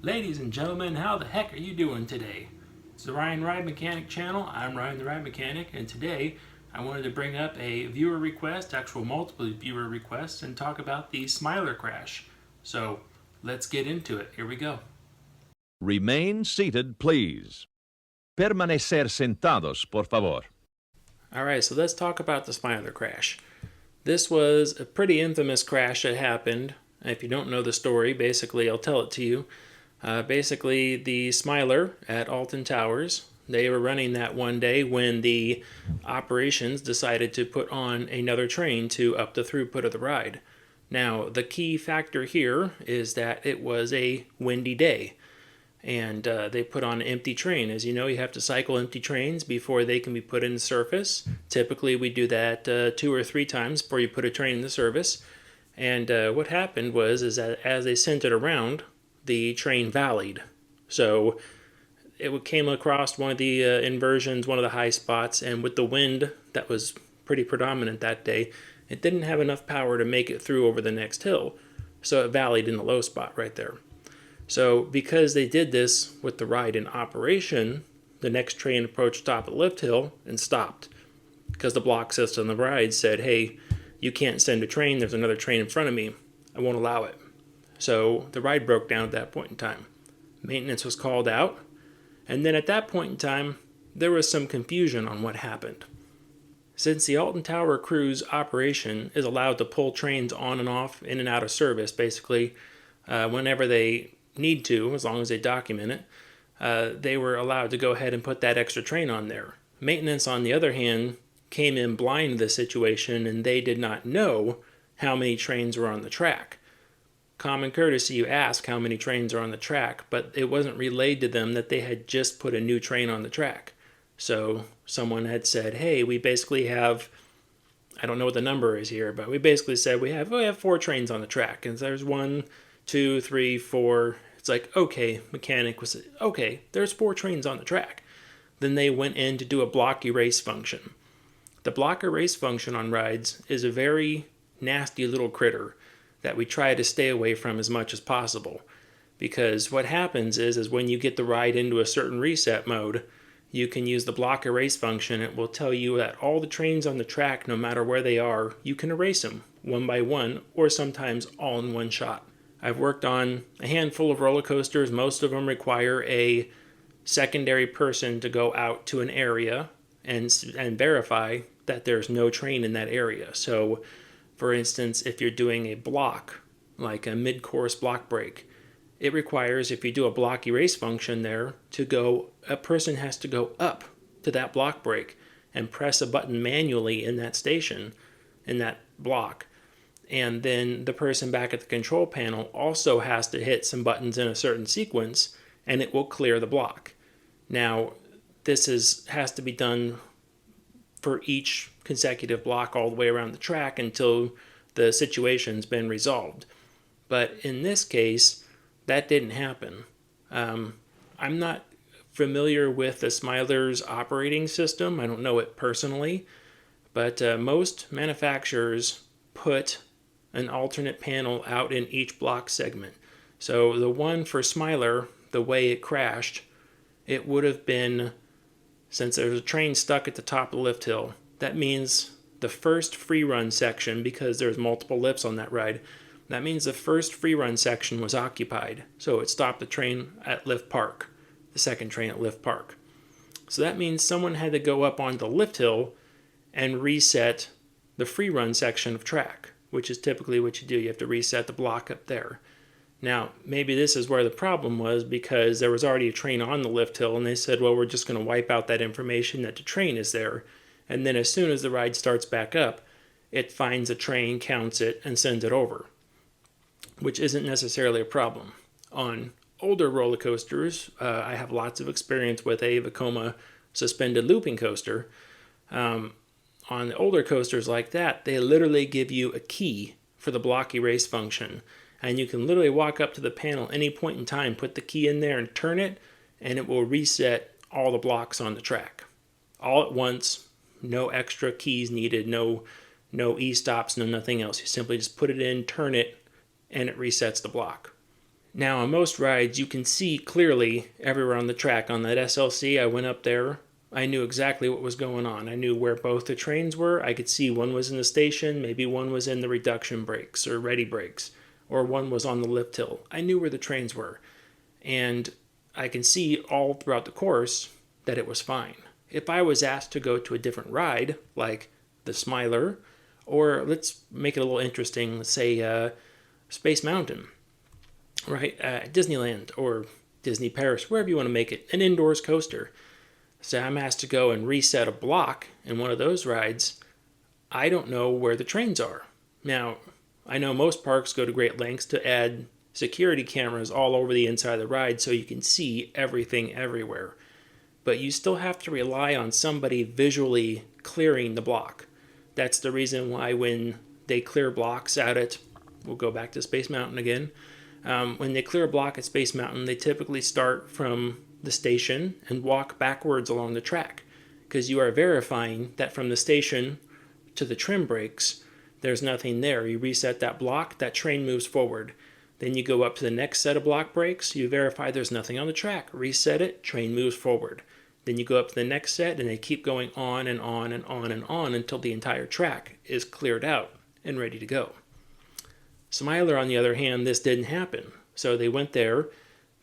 Ladies and gentlemen, how the heck are you doing today? It's the Ryan Ride Mechanic channel. I'm Ryan the Ride Mechanic, and today I wanted to bring up a viewer request, actual multiple viewer requests, and talk about the Smiler crash. So let's get into it. Here we go. Remain seated, please. Permanecer sentados, por favor. Alright, so let's talk about the Smiler crash. This was a pretty infamous crash that happened. If you don't know the story, basically I'll tell it to you. Basically, the Smiler at Alton Towers, they were running that one day when the operations decided to put on another train to up the throughput of the ride. Now, the key factor here is that it was a windy day, and they put on an empty train. As you know, you have to cycle empty trains before they can be put into service. Typically, we do that 2 or 3 times before you put a train into service. And what happened is that as they sent it around, the train valleyed. So it came across one of the inversions, one of the high spots, and with the wind that was pretty predominant that day, it didn't have enough power to make it through over the next hill. So it valleyed in the low spot right there. So because they did this with the ride in operation, the next train approached the top of the lift hill and stopped. Because the block system of the ride said, hey, you can't send a train, there's another train in front of me, I won't allow it. So the ride broke down at that point in time. Maintenance was called out, and then at that point in time, there was some confusion on what happened. Since the Alton Tower Cruise operation is allowed to pull trains on and off, in and out of service, basically, whenever they need to, as long as they document it, they were allowed to go ahead and put that extra train on there. Maintenance, on the other hand, came in blind to the situation, and they did not know how many trains were on the track. Common courtesy, you ask how many trains are on the track, but it wasn't relayed to them that they had just put a new train on the track. So someone had said, hey, we basically have, I don't know what the number is here, but we basically said we have 4 trains on the track. And there's 1, 2, 3, 4. It's like, okay, mechanic was, okay, there's 4 trains on the track. Then they went in to do a block erase function. The block erase function on rides is a very nasty little critter that we try to stay away from as much as possible. Because what happens is when you get the ride into a certain reset mode, you can use the block erase function. It will tell you that all the trains on the track, no matter where they are, you can erase them one by one, or sometimes all in one shot. I've worked on a handful of roller coasters. Most of them require a secondary person to go out to an area and verify that there's no train in that area. So for instance, if you're doing a block, like a mid-course block break, it requires, if you do a block erase function there, a person has to go up to that block break and press a button manually in that station, in that block. And then the person back at the control panel also has to hit some buttons in a certain sequence, and it will clear the block. Now, this has to be done for each consecutive block all the way around the track until the situation's been resolved. But in this case, that didn't happen. I'm not familiar with the Smiler's operating system. I don't know it personally, but most manufacturers put an alternate panel out in each block segment. So the one for Smiler, the way it crashed, it would have been, since there's a train stuck at the top of the lift hill, that means the first free run section, because there's multiple lifts on that ride, that means the first free run section was occupied. So it stopped the train at Lift Park, the second train at Lift Park. So that means someone had to go up on the lift hill and reset the free run section of track, which is typically what you do. You have to reset the block up there. Now, maybe this is where the problem was, because there was already a train on the lift hill, and they said, well, we're just going to wipe out that information that the train is there. And then as soon as the ride starts back up, it finds a train, counts it, and sends it over, which isn't necessarily a problem. On older roller coasters, I have lots of experience with a Vekoma suspended looping coaster. On the older coasters like that, they literally give you a key for the block erase function. And you can literally walk up to the panel any point in time, put the key in there and turn it, and it will reset all the blocks on the track. All at once, no extra keys needed, no e-stops, no nothing else. You simply just put it in, turn it, and it resets the block. Now, on most rides, you can see clearly everywhere on the track. On that SLC, I went up there. I knew exactly what was going on. I knew where both the trains were. I could see one was in the station, maybe one was in the reduction brakes or ready brakes, or one was on the lift hill. I knew where the trains were. And I can see all throughout the course that it was fine. If I was asked to go to a different ride, like the Smiler, or let's make it a little interesting, let's say Space Mountain, right? Disneyland or Disney Paris, wherever you want to make it, an indoors coaster. So I'm asked to go and reset a block in one of those rides. I don't know where the trains are. Now, I know most parks go to great lengths to add security cameras all over the inside of the ride so you can see everything everywhere. But you still have to rely on somebody visually clearing the block. That's the reason why when they clear blocks out at, we'll go back to Space Mountain again, when they clear a block at Space Mountain, they typically start from the station and walk backwards along the track because you are verifying that from the station to the trim brakes, there's nothing there. You reset that block, that train moves forward. Then you go up to the next set of block brakes, you verify there's nothing on the track, reset it, train moves forward. Then you go up to the next set and they keep going on and on and on and on until the entire track is cleared out and ready to go. Smiler, on the other hand, this didn't happen. So they went there,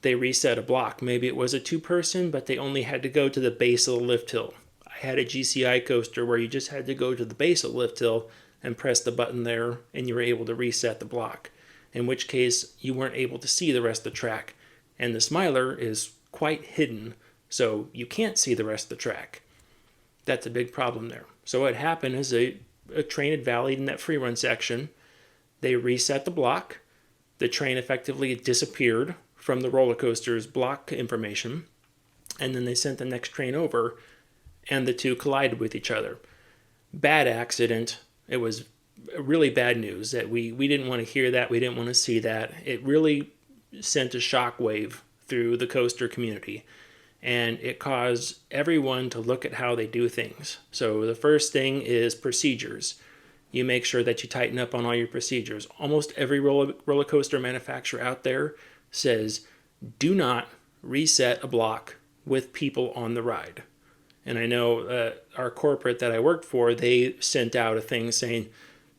they reset a block. Maybe it was a two-person, but they only had to go to the base of the lift hill. I had a GCI coaster where you just had to go to the base of the lift hill and press the button there, and you were able to reset the block. In which case, you weren't able to see the rest of the track. And the Smiler is quite hidden, so you can't see the rest of the track. That's a big problem there. So what happened is a train had valleyed in that free run section. They reset the block. The train effectively disappeared from the roller coaster's block information. And then they sent the next train over, and the two collided with each other. Bad accident. It was really bad news that we didn't want to hear that. We didn't want to see that. It really sent a shockwave through the coaster community. And it caused everyone to look at how they do things. So the first thing is procedures. You make sure that you tighten up on all your procedures. Almost every roller coaster manufacturer out there says, do not reset a block with people on the ride. And I know our corporate that I worked for, they sent out a thing saying,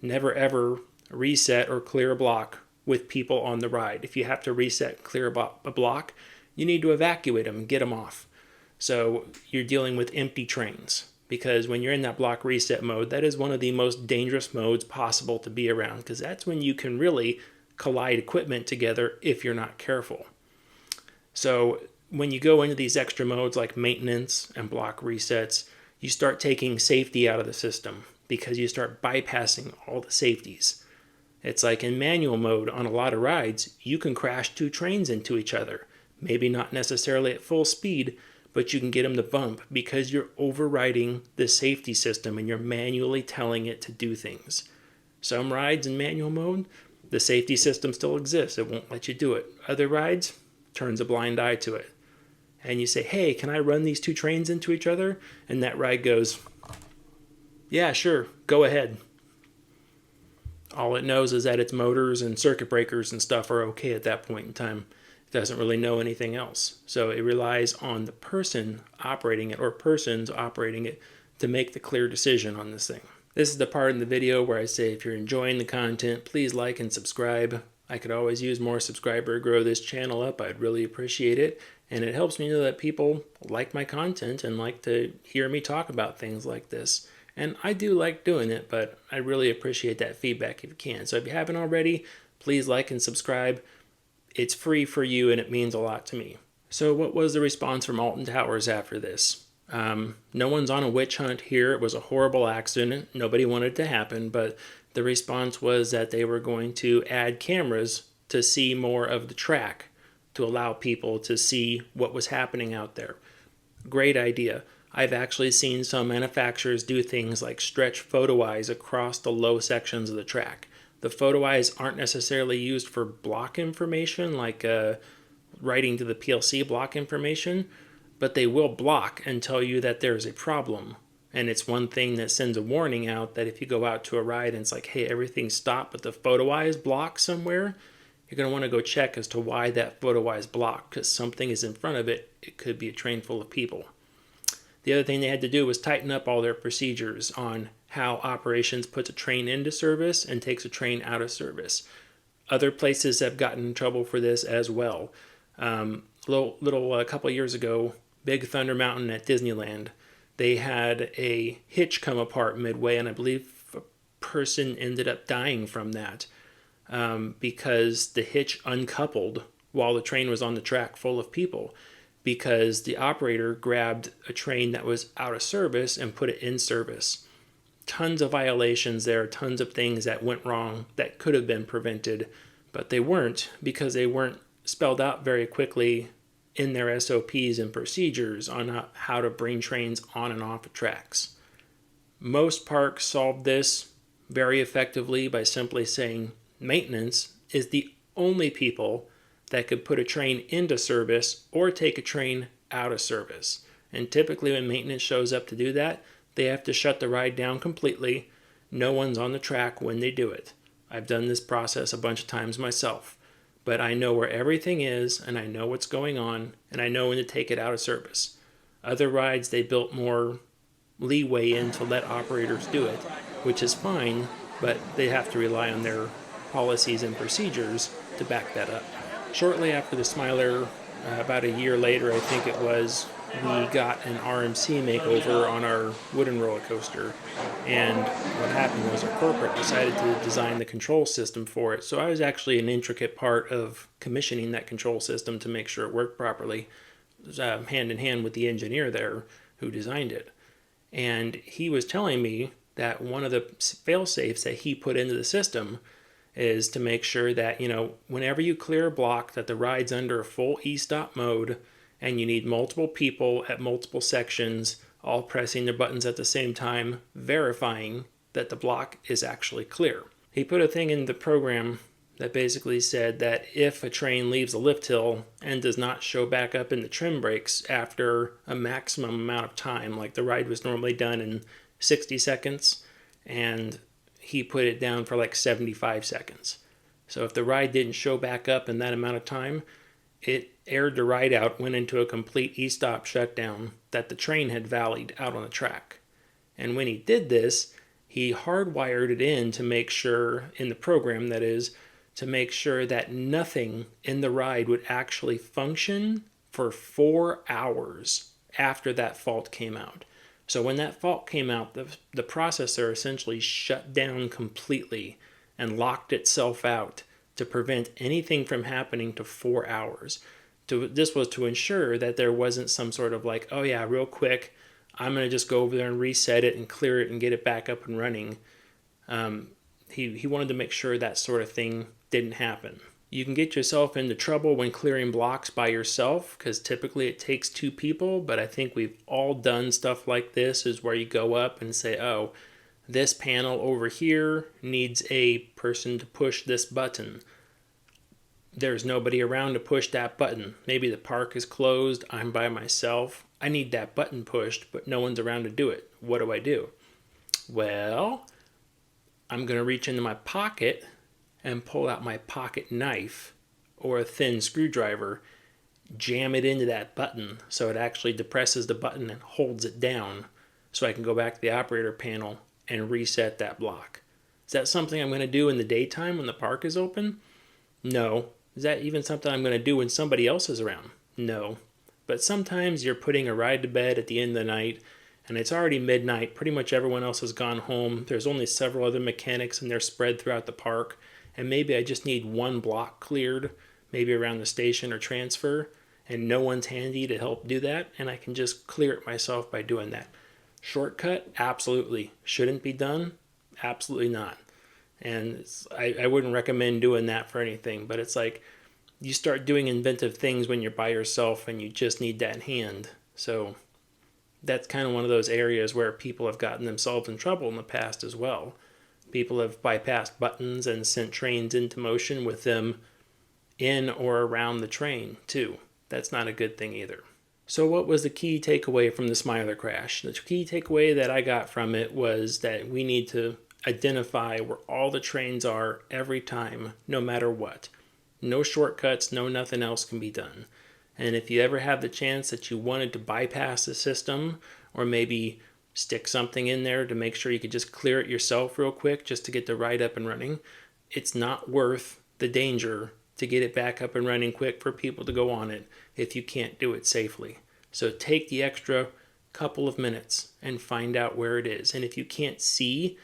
never ever reset or clear a block with people on the ride. If you have to reset and clear a block, you need to evacuate them and get them off. So you're dealing with empty trains. Because when you're in that block reset mode, that is one of the most dangerous modes possible to be around, because that's when you can really collide equipment together if you're not careful. So when you go into these extra modes like maintenance and block resets, you start taking safety out of the system because you start bypassing all the safeties. It's like in manual mode on a lot of rides, you can crash two trains into each other. Maybe not necessarily at full speed, but you can get them to bump because you're overriding the safety system and you're manually telling it to do things. Some rides in manual mode, the safety system still exists. It won't let you do it. Other rides, turns a blind eye to it. And you say, hey, can I run these two trains into each other? And that ride goes, yeah, sure, go ahead. All it knows is that its motors and circuit breakers and stuff are okay at that point in time. It doesn't really know anything else. So it relies on the person operating it or persons operating it to make the clear decision on this thing. This is the part in the video where I say if you're enjoying the content, please like and subscribe. I could always use more subscriber to grow this channel up. I'd really appreciate it. And it helps me know that people like my content and like to hear me talk about things like this. And I do like doing it, but I really appreciate that feedback if you can. So if you haven't already, please like and subscribe. It's free for you and it means a lot to me. So what was the response from Alton Towers after this? No one's on a witch hunt here. It was a horrible accident. Nobody wanted it to happen, but the response was that they were going to add cameras to see more of the track to allow people to see what was happening out there. Great idea. I've actually seen some manufacturers do things like stretch photo eyes across the low sections of the track. The photo eyes aren't necessarily used for block information, like writing to the PLC block information, but they will block and tell you that there's a problem. And it's one thing that sends a warning out that if you go out to a ride and it's like, hey, everything stopped, but the photo eye is blocked somewhere, you're going to want to go check as to why that photo eye is blocked, because something is in front of it. It could be a train full of people. The other thing they had to do was tighten up all their procedures on how operations puts a train into service and takes a train out of service. Other places have gotten in trouble for this as well. A couple of years ago, Big Thunder Mountain at Disneyland, they had a hitch come apart midway, and I believe a person ended up dying from that because the hitch uncoupled while the train was on the track full of people, because the operator grabbed a train that was out of service and put it in service. Tons of violations there, tons of things that went wrong that could have been prevented, but they weren't, because they weren't spelled out very quickly in their SOPs and procedures on how to bring trains on and off of tracks. Most parks solved this very effectively by simply saying maintenance is the only people that could put a train into service or take a train out of service. And typically when maintenance shows up to do that, they have to shut the ride down completely. No one's on the track when they do it. I've done this process a bunch of times myself, but I know where everything is, and I know what's going on, and I know when to take it out of service. Other rides, they built more leeway in to let operators do it, which is fine, but they have to rely on their policies and procedures to back that up. Shortly after the Smiler, about a year later, I think it was, we got an RMC makeover on our wooden roller coaster. And what happened was our corporate decided to design the control system for it. So I was actually an intricate part of commissioning that control system to make sure it worked properly, hand in hand with the engineer there who designed it. And he was telling me that one of the fail-safes that he put into the system is to make sure that, whenever you clear a block, that the ride's under a full e-stop mode, and you need multiple people at multiple sections, all pressing their buttons at the same time, verifying that the block is actually clear. He put a thing in the program that basically said that if a train leaves a lift hill and does not show back up in the trim brakes after a maximum amount of time, like the ride was normally done in 60 seconds, and he put it down for like 75 seconds. So if the ride didn't show back up in that amount of time, it aired the ride out, went into a complete e-stop shutdown that the train had valleyed out on the track. And when he did this, he hardwired it in to make sure, in the program that is, to make sure that nothing in the ride would actually function for 4 hours after that fault came out. So when that fault came out, the processor essentially shut down completely and locked itself out to prevent anything from happening to 4 hours. This was to ensure that there wasn't some sort of like, oh yeah, real quick, I'm going to just go over there and reset it and clear it and get it back up and running. He wanted to make sure that sort of thing didn't happen. You can get yourself into trouble when clearing blocks by yourself, because typically it takes 2 people, but I think we've all done stuff like this, is where you go up and say, oh, this panel over here needs a person to push this button. There's nobody around to push that button. Maybe the park is closed, I'm by myself. I need that button pushed, but no one's around to do it. What do? Well, I'm going to reach into my pocket and pull out my pocket knife or a thin screwdriver, jam it into that button so it actually depresses the button and holds it down so I can go back to the operator panel and reset that block. Is that something I'm going to do in the daytime when the park is open? No. Is that even something I'm going to do when somebody else is around? No. But sometimes you're putting a ride to bed at the end of the night, and it's already midnight. Pretty much everyone else has gone home. There's only several other mechanics, and they're spread throughout the park. And maybe I just need one block cleared, maybe around the station or transfer, and no one's handy to help do that, and I can just clear it myself by doing that. Shortcut? Absolutely. Shouldn't be done? Absolutely not. And I wouldn't recommend doing that for anything, but it's like you start doing inventive things when you're by yourself and you just need that hand. So that's kind of one of those areas where people have gotten themselves in trouble in the past as well. People have bypassed buttons and sent trains into motion with them in or around the train too. That's not a good thing either. So what was the key takeaway from the Smiler crash? The key takeaway that I got from it was that we need to identify where all the trains are every time, no matter what. No shortcuts, no nothing else can be done. And if you ever have the chance that you wanted to bypass the system, or maybe stick something in there to make sure you could just clear it yourself real quick just to get the ride up and running, it's not worth the danger to get it back up and running quick for people to go on it if you can't do it safely. So take the extra couple of minutes and find out where it is. And if you can't see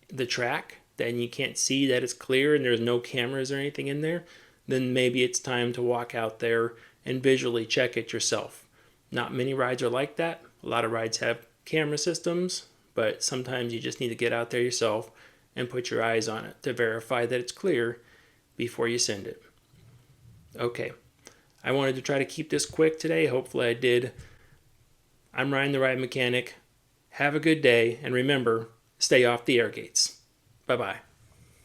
the track, then you can't see that it's clear and there's no cameras or anything in there, then maybe it's time to walk out there and visually check it yourself. Not many rides are like that. A lot of rides have camera systems, but sometimes you just need to get out there yourself and put your eyes on it to verify that it's clear before you send it. Okay, I wanted to try to keep this quick today. Hopefully I did. I'm Ryan the Ride Mechanic. Have a good day, and remember, stay off the air gates. Bye-bye.